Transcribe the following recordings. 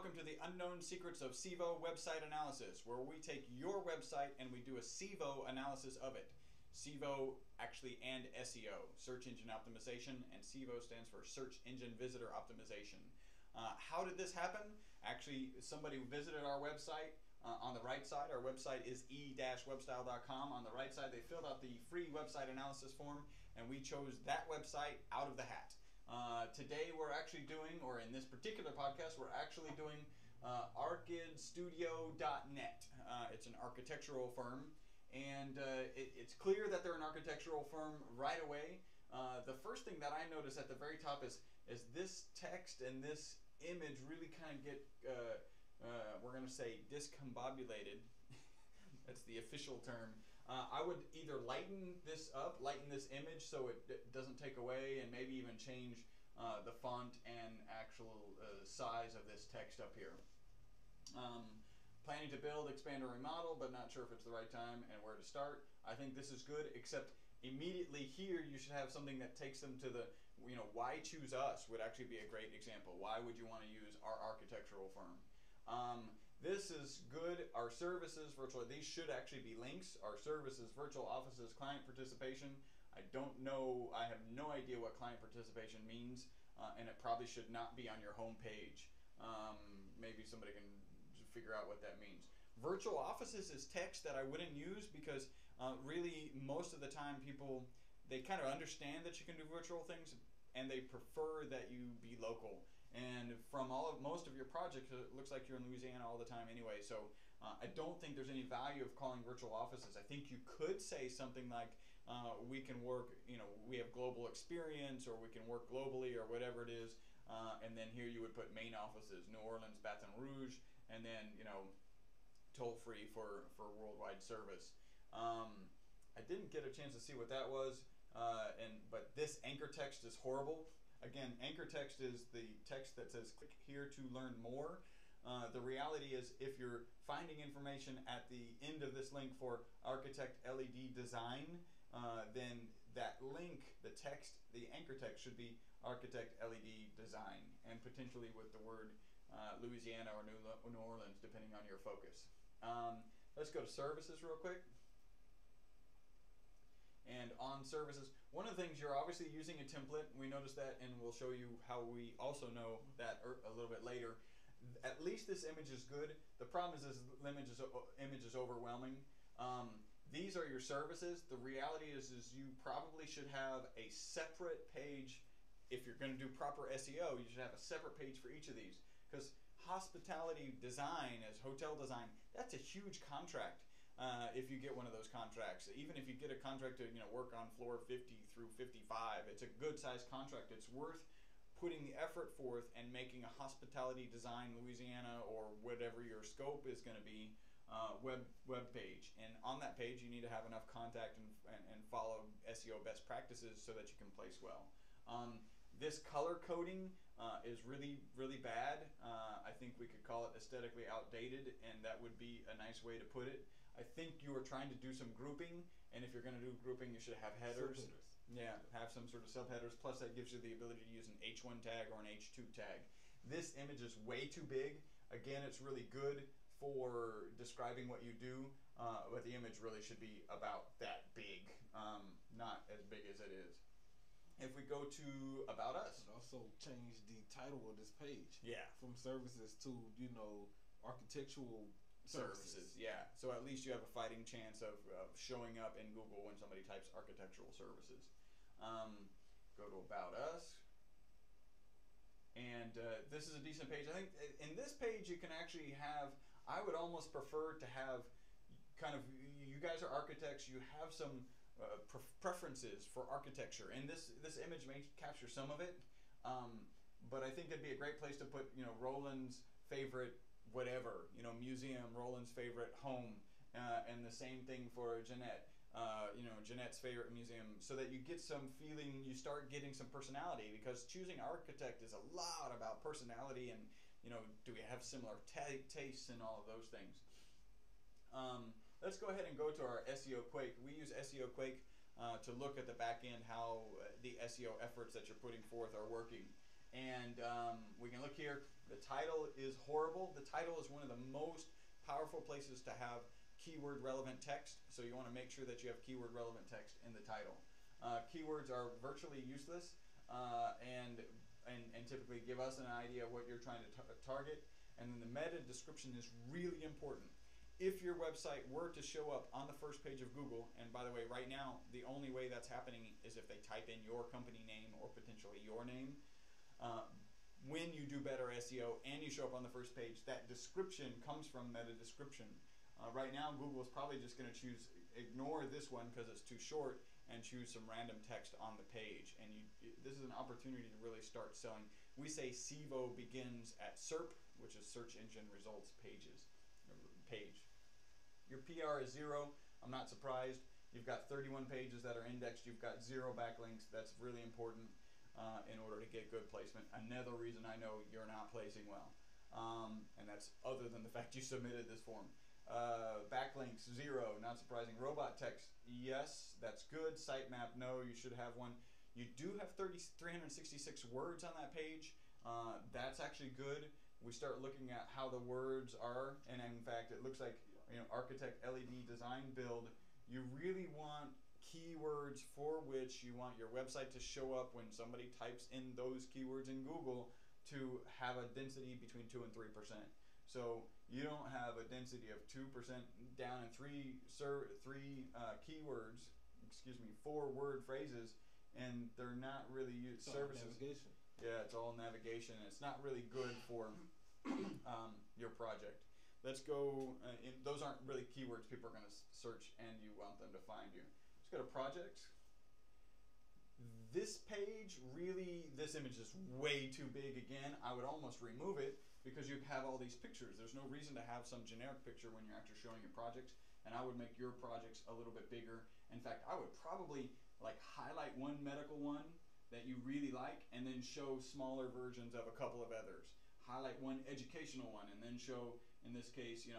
welcome to the Unknown Secrets of SEVO Website Analysis, where we take your website and we do a SEVO analysis of it. SEVO actually and SEO, Search Engine Optimization, and SEVO stands for Search Engine Visitor Optimization. How did this happen? Actually, somebody visited our website. On the right side, our website is e-webstyle.com. On the right side, they filled out the free website analysis form, and we chose that website out of the hat. Today we're actually doing, or in this particular podcast, we're actually doing ArchidStudio.net. It's an architectural firm, and it's clear that they're an architectural firm right away. The first thing that I notice at the very top is this text and this image really kind of get, we're going to say, discombobulated. That's the official term. I would either lighten this image so it doesn't take away, and maybe even change the font and actual size of this text up here. Planning to build, expand, or remodel, but not sure if it's the right time and where to start. I think this is good, except immediately here you should have something that takes them to the, why choose us would actually be a great example. Why would you want to use our architectural firm? This is good. Our services, virtual, these should actually be links. Our services, virtual offices, client participation. I don't know, I have no idea what client participation means, and it probably should not be on your home page. Maybe somebody can figure out what that means. Virtual offices is text that I wouldn't use because really most of the time people, they kind of understand that you can do virtual things, and they prefer that you be local. And from most of your projects, it looks like you're in Louisiana all the time anyway, so I don't think there's any value of calling virtual offices. I think you could say something like, we can work, we have global experience, or we can work globally, or whatever it is, and then here you would put main offices, New Orleans, Baton Rouge, and then, toll-free for worldwide service. I didn't get a chance to see what that was, but this anchor text is horrible. Again, anchor text is the text that says click here to learn more. The reality is, if you're finding information at the end of this link for Architect LED Design, then that link, the text, the anchor text should be Architect LED Design, and potentially with the word Louisiana or New Orleans, depending on your focus. Let's go to services real quick. And on services, one of the things, you're obviously using a template. We noticed that, and we'll show you how we also know that a little bit later. At least this image is good. The problem is this image is overwhelming. These are your services. The reality is you probably should have a separate page. If you're going to do proper SEO, you should have a separate page for each of these, because hospitality design as hotel design, that's a huge contract. If you get one of those contracts, even if you get a contract to work on floor 50 through 55, it's a good sized contract. It's worth putting the effort forth and making a hospitality design Louisiana, or whatever your scope is going to be, web page. And on that page you need to have enough contact and follow SEO best practices so that you can place well. This color coding is really, really bad. I think we could call it aesthetically outdated, and that would be a nice way to put it. I think you are trying to do some grouping, and if you're going to do grouping, you should have headers. Yeah, have some sort of subheaders, plus that gives you the ability to use an H1 tag or an H2 tag. This image is way too big. Again, it's really good for describing what you do, but the image really should be about that big, not as big as it is. If we go to About Us. And also change the title of this page. Yeah. From services to, architectural services. Yeah. So at least you have a fighting chance of showing up in Google when somebody types architectural services. Go to About Us. And this is a decent page. I think in this page you can actually have, I would almost prefer to have kind of, you guys are architects, you have some preferences for architecture, and this image may capture some of it, but I think it'd be a great place to put Roland's favorite whatever, museum, Roland's favorite home, and the same thing for Jeanette, Jeanette's favorite museum, so that you get some feeling, you start getting some personality, because choosing architect is a lot about personality, and do we have similar tastes and all of those things. Let's go ahead and go to our SEO Quake. We use SEO Quake to look at the back end, how the SEO efforts that you're putting forth are working. And we can look here. The title is horrible. The title is one of the most powerful places to have keyword relevant text. So you want to make sure that you have keyword relevant text in the title. Keywords are virtually useless and typically give us an idea of what you're trying to target. And then the meta description is really important. If your website were to show up on the first page of Google, and by the way, right now, the only way that's happening is if they type in your company name or potentially your name. When you do better SEO and you show up on the first page, that description comes from meta description. Right now, Google is probably just going to ignore this one because it's too short, and choose some random text on the page. And this is an opportunity to really start selling. We say SEO begins at SERP, which is Search Engine Results page. Your PR is 0. I'm not surprised. You've got 31 pages that are indexed. You've got 0 backlinks. That's really important in order to get good placement. Another reason I know you're not placing well. And that's other than the fact you submitted this form. Backlinks, 0. Not surprising. Robot text, yes, that's good. Sitemap, no, you should have one. You do have 366 words on that page. That's actually good. We start looking at how the words are, and in fact, it looks like, architect, LED, design, build. You really want keywords for which you want your website to show up when somebody types in those keywords in Google to have a density between 2 and 3%. So you don't have a density of 2% down in 4 word phrases, and they're not really used services. Navigation. Yeah, it's all navigation. It's not really good for your project. Let's go. Those aren't really keywords people are going to search, and you want them to find you. Let's go to projects. This page this image is way too big again. I would almost remove it because you have all these pictures. There's no reason to have some generic picture when you're actually showing your projects, and I would make your projects a little bit bigger. In fact, I would probably highlight one medical one that you really like and then show smaller versions of a couple of others. Highlight one educational one and then show, in this case, 5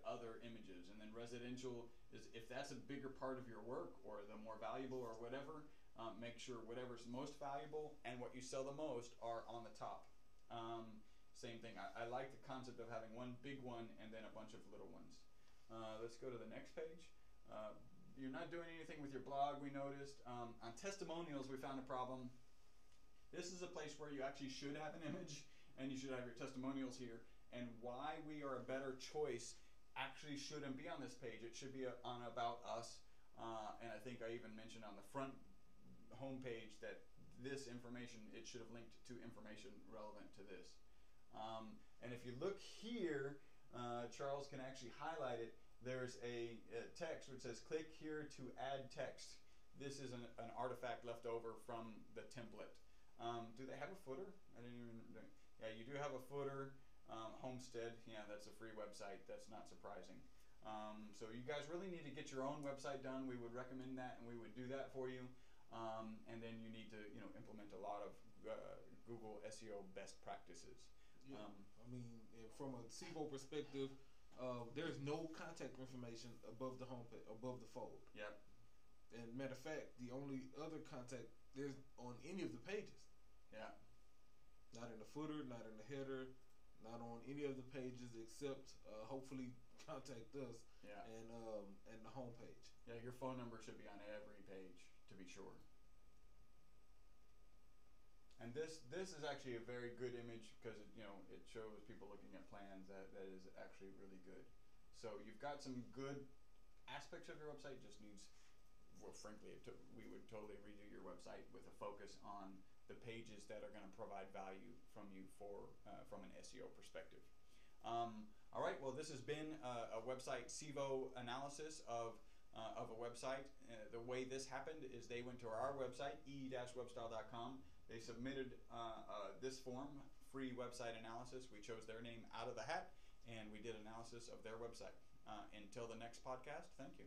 other images. And then residential is, if that's a bigger part of your work or the more valuable or whatever, make sure whatever's most valuable and what you sell the most are on the top. Same thing. I like the concept of having one big one and then a bunch of little ones. Let's go to the next page. You're not doing anything with your blog, we noticed. On testimonials, we found a problem. This is a place where you actually should have an image, and you should have your testimonials here. And why we are a better choice actually shouldn't be on this page. It should be on About Us. And I think I even mentioned on the front homepage that this information, it should have linked to information relevant to this. And if you look here, Charles can actually highlight it. There's a text which says click here to add text. This is an artifact left over from the template. Do they have a footer? I didn't even know. Yeah, you do have a footer. Homestead, yeah, that's a free website. That's not surprising. So you guys really need to get your own website done. We would recommend that, and we would do that for you. And then you need to, implement a lot of Google SEO best practices. Yeah. From a SEO perspective, there's no contact information above the homepage, above the fold. Yep. And matter of fact, the only other contact there's on any of the pages. Yeah. Not in the footer, not in the header, not on any of the pages except hopefully contact us. Yeah. And the homepage. Yeah, your phone number should be on every page to be sure. And this is actually a very good image because it shows people looking at plans that is actually really good. So you've got some good aspects of your website. Just needs, well, frankly, we would totally redo your website with a focus on the pages that are going to provide value from you from an SEO perspective. All right. Well, this has been a website SEO analysis of a website. The way this happened is they went to our website, e-webstyle.com. They submitted this form, free website analysis. We chose their name out of the hat, and we did analysis of their website. Until the next podcast, thank you.